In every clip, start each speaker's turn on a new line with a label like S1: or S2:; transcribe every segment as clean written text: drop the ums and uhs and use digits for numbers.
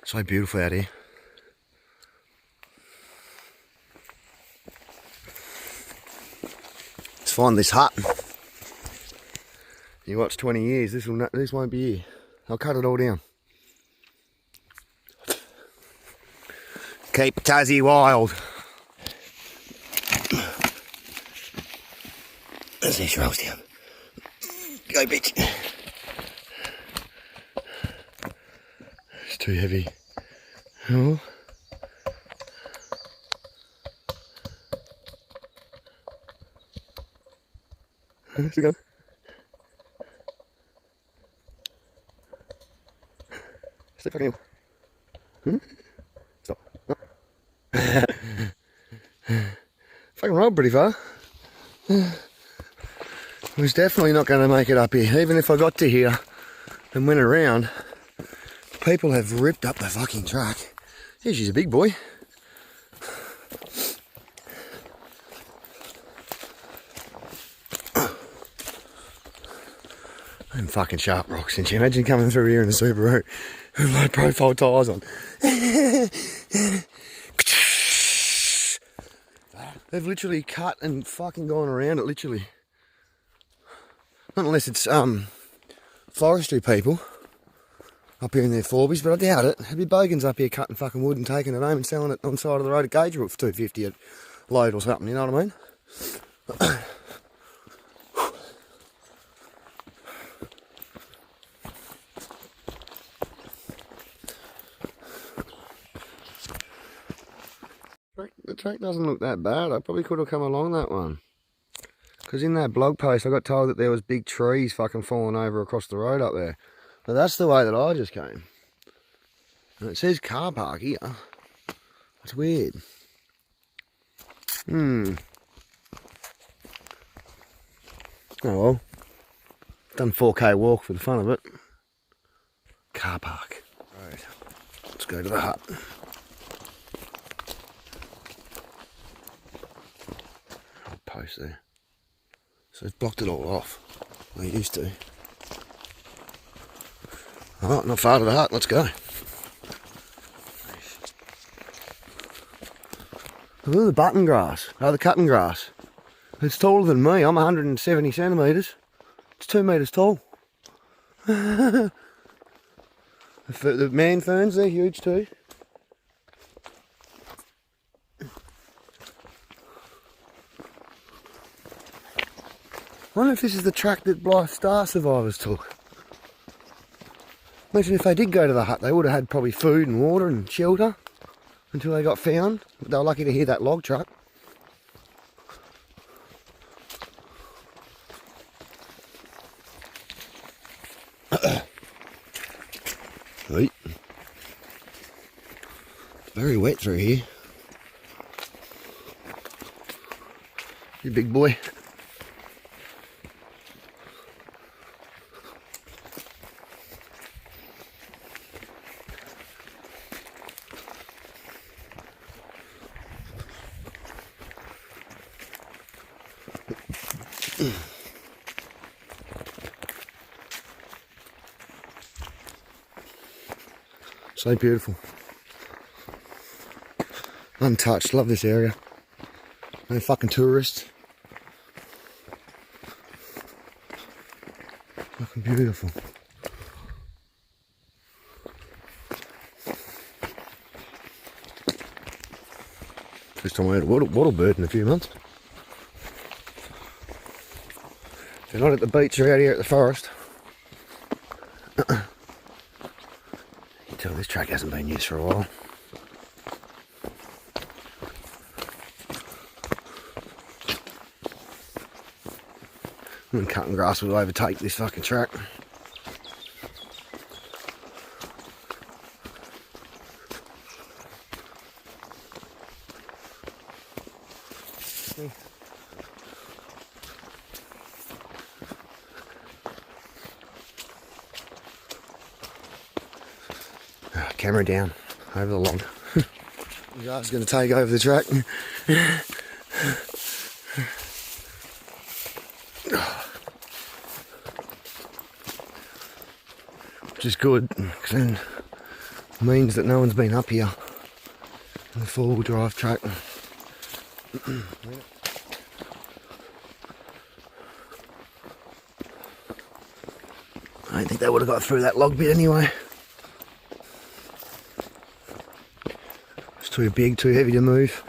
S1: So beautiful out here. Let's find this hut. You watch 20 years, this won't be here. I'll cut it all down. Keep Tassie wild. There's these rolls down. Go, bitch. It's too heavy. Oh. Where's it going? Stay fucking hill. Stop. Fucking rolled pretty far. I was definitely not going to make it up here. Even if I got to here and went around, people have ripped up the fucking track. Yeah, she's a big boy. And fucking sharp rocks. And you imagine coming through here in a Subaru with low profile tyres on. They've literally cut and fucking gone around it, literally. Not unless it's forestry people up here in their Forbies, but I doubt it. There'd be bogans up here cutting fucking wood and taking it home and selling it on the side of the road at Gageville for $2.50 a load or something, you know what I mean? The track doesn't look that bad. I probably could have come along that one. Because in that blog post I got told that there was big trees fucking falling over across the road up there. But that's the way that I just came. And it says car park here. That's weird. Oh well. Done 4K walk for the fun of it. Car park. Right. Let's go to the hut. Post there. So it's blocked it all off. Like it used to. Oh, not far to the hut, let's go. Look at the button grass. Oh, the cutting grass. It's taller than me. I'm 170 centimetres. It's 2 metres tall. The man ferns, they're huge too. I wonder if this is the track that Blythe Star survivors took. Imagine if they did go to the hut, they would have had probably food and water and shelter until they got found. But they were lucky to hear that log truck. Right. It's very wet through here. You big boy. So beautiful. Untouched, love this area. No fucking tourists. Fucking beautiful. First time I had a wattle bird in a few months. If they're not at the beach, they're out here at the forest. You can tell this track hasn't been used for a while. And cutting grass will overtake this fucking track. Camera down over the log. The guy's going to take over the track. Which is good, because then means that no one's been up here in the four-wheel drive track. I don't think they would have got through that log bit anyway. It's too big, too heavy to move.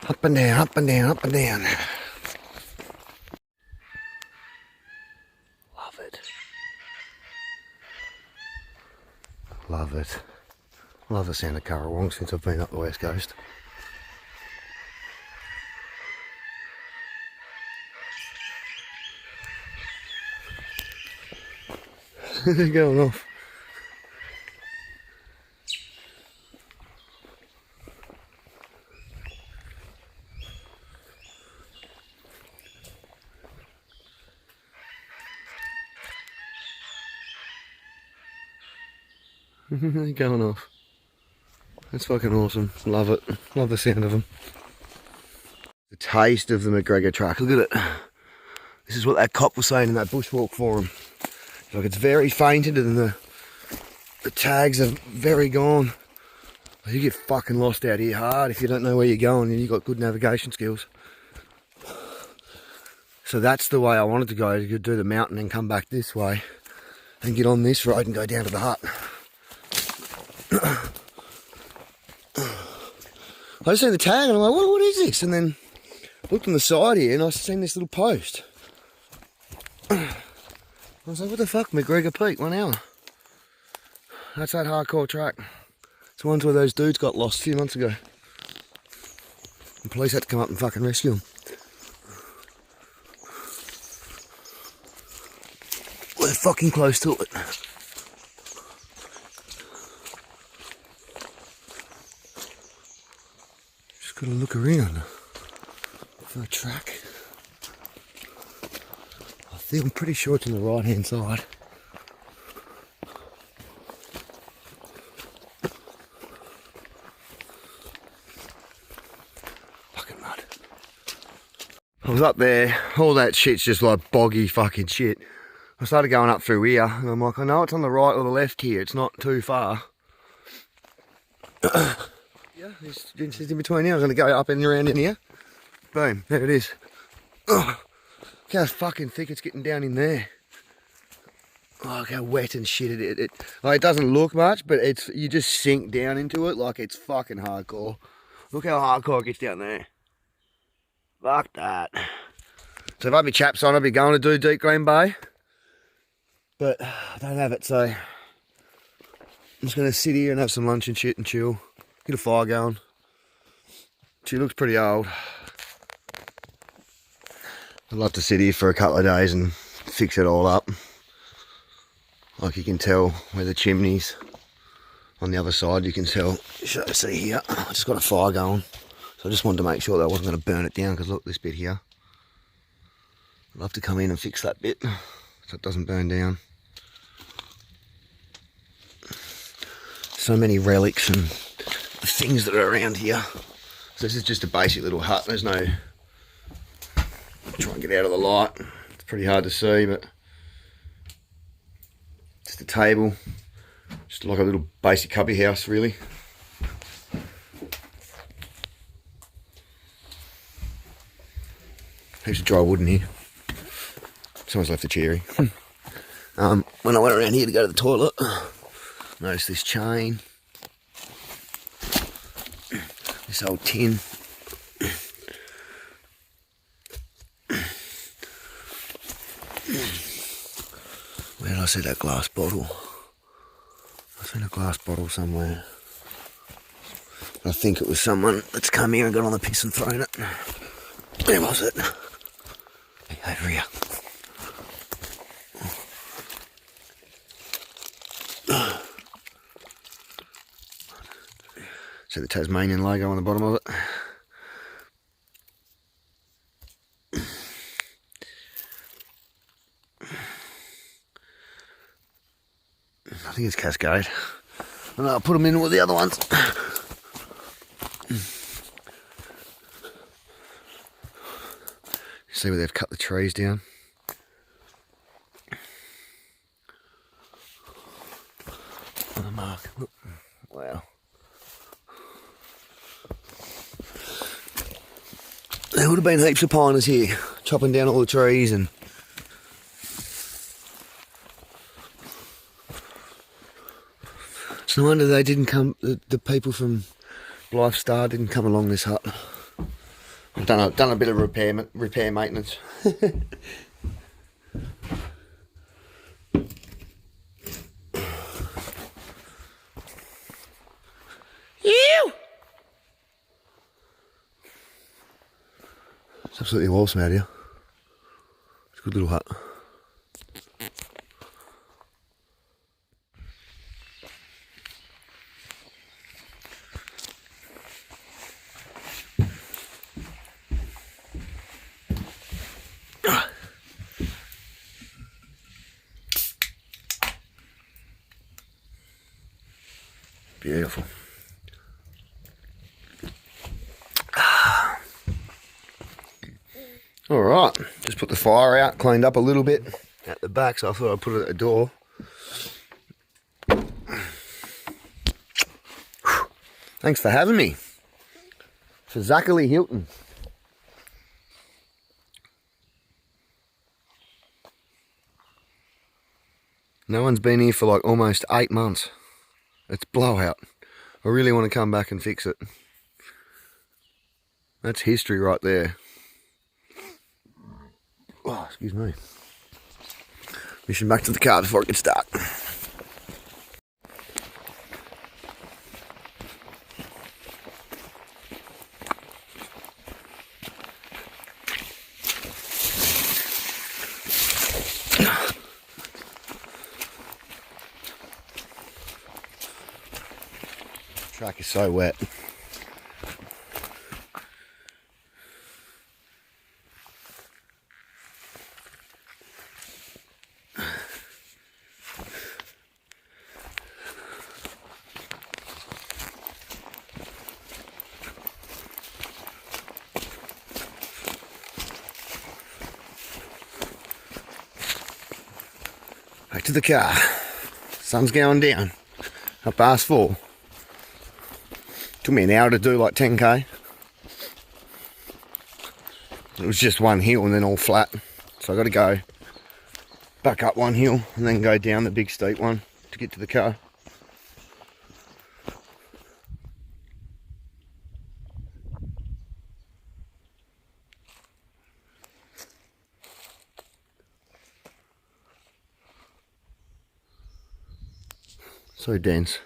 S1: Up and down, up and down, up and down. Love it. Love it. Love the sound of Currawong since I've been up the west coast. They're going off. They're going off. That's fucking awesome. Love it. Love the sound of them. The taste of the McGregor track. Look at it. This is what that cop was saying in that bushwalk forum. Like, it's very fainted and the tags are very gone. You get fucking lost out here hard if you don't know where you're going and you've got good navigation skills. So that's the way I wanted to go, to do the mountain and come back this way and get on this road and go down to the hut. I just seen the tag and I'm like, what is this? And then looked on the side here and I seen this little post. I was like, what the fuck, McGregor Peak, 1 hour. That's that hardcore track. It's the ones where those dudes got lost a few months ago. The police had to come up and fucking rescue them. We're fucking close to it. Just gotta look around for a track. I'm pretty sure it's on the right hand side. Fucking mud. I was up there, all that shit's just like boggy fucking shit. I started going up through here and I'm like, I know it's on the right or the left here, it's not too far. Yeah, it's in between here. I was going to go up and around in here. Boom, there it is. Look how fucking thick it's getting down in there. Oh, look how wet and shit it like, it doesn't look much, but you just sink down into it like it's fucking hardcore. Look how hardcore it gets down there. Fuck that. So if I had my chaps on, I'd be going to do Deep Green Bay. But I don't have it, so I'm just going to sit here and have some lunch and shit and chill. Get a fire going. She looks pretty old. I'd love to sit here for a couple of days and fix it all up. Like you can tell where the chimneys on the other side, you can tell. See here, I just got a fire going. So I just wanted to make sure that I wasn't going to burn it down, because look, this bit here. I'd love to come in and fix that bit so it doesn't burn down. So many relics and things that are around here. So this is just a basic little hut. There's no... Try and get out of the light. It's pretty hard to see, but just a table. Just like a little basic cubby house, really. Heaps of dry wood in here. Someone's left a cherry. When I went around here to go to the toilet, noticed this chain. This old tin. Where did I see that glass bottle? I've seen a glass bottle somewhere. I think it was someone that's come here and got on the piss and thrown it. Where was it? Over here. See the Tasmanian logo on the bottom of it? I think it's Cascade. And I'll put them in with the other ones. See where they've cut the trees down. mark. Wow. There would have been heaps of piners here, chopping down all the trees and it's no wonder they didn't come, the people from Blythe Star didn't come along this hut. I've done a bit of repair maintenance. Ew! It's absolutely awesome out here. It's a good little hut. Beautiful. All right, just put the fire out, cleaned up a little bit at the back, so I thought I'd put it at the door. Thanks for having me. For Zachary Hilton. No one's been here for like almost 8 months. It's blowout. I really want to come back and fix it. That's history right there. Oh, excuse me. Mission back to the car before it gets dark. Track is so wet. Back to the car. Sun's going down. Up past 4. Took me an hour to do like 10k. It was just one hill and then all flat. So I got to go back up one hill and then go down the big steep one to get to the car. So dense.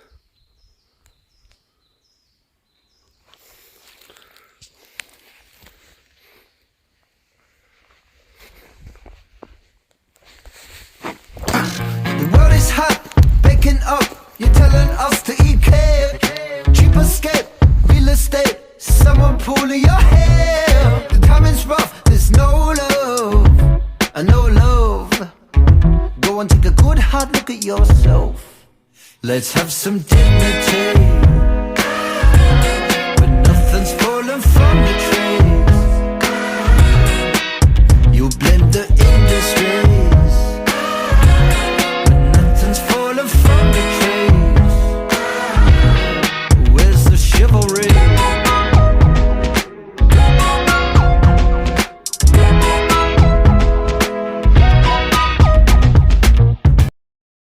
S2: The world is hot, baking up. You're telling us to eat cake. Cheap escape, real estate. Someone pulling your hair. The timing's rough, there's no love. No love. Go and take a good hard look at yourself. Let's have some dignity.